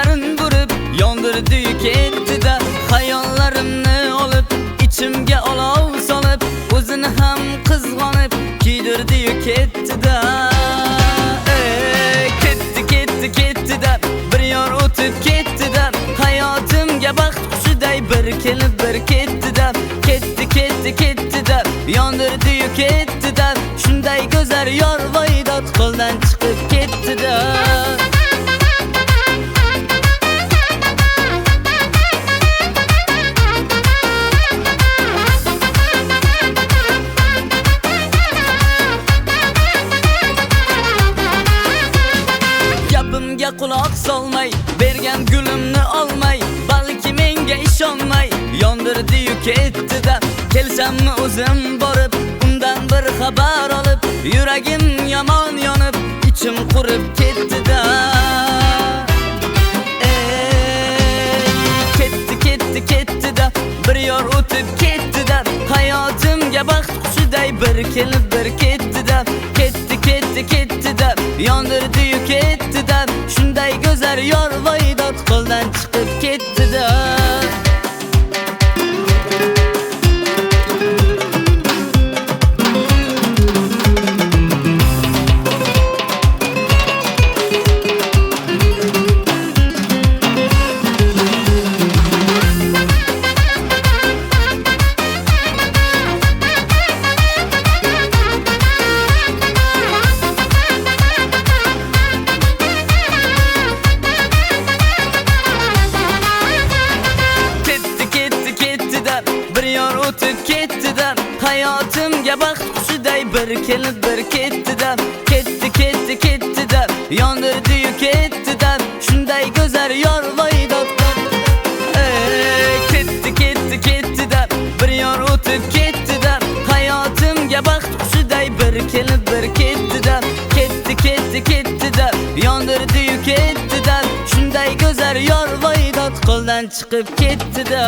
ko'zlarin burib yondirdi-yu ketdi-da, xayollarimni olib ichimga olov solib, o'zini ham qizg'onib kiydirdi-yu ketdi-da. Ketdi-da, bir yor o'tib ketdi-da, hayotimga baxt qushiday bir kelib bir ketdi-da. Ketdi-da, yondirdi-yu ketdi-da, shunday go'zal yor voydod qo'ldan chiqib ketdi-da. Gapimga quloq solmay, bergan gulimni olmay, balki menga ishonmay yondirdi-yu ketdi-da. Kelsammi o'zim borib, undan bir xabar olib, yuragim yomon yonib, ichim qurib ketdi-da. Ketdi-da, bir yor o'tib ketdi-da, hayotimga baxt qushiday bir kelib bir ketdi-da. Ketdi-da, yondirdi-yu ketdi-da, shunday go'zal yor voydod qo'ldan chiqib ketdi-da. Bir yor o'tib ketdi-da, hayotimga baxt qushiday bir kelib bir ketdi-da. Ketdi-da, yondirdi-yu ketdi-da, shunday go'zal yor voydod. Ketdi-da, bir yor o'tib ketdi-da, hayotimga baxt qushiday bir kelib bir ketdi-da. Ketdi-da, yondirdi-yu ketdi-da, shunday go'zal yor voydod qo'ldan chiqib ketdi-da.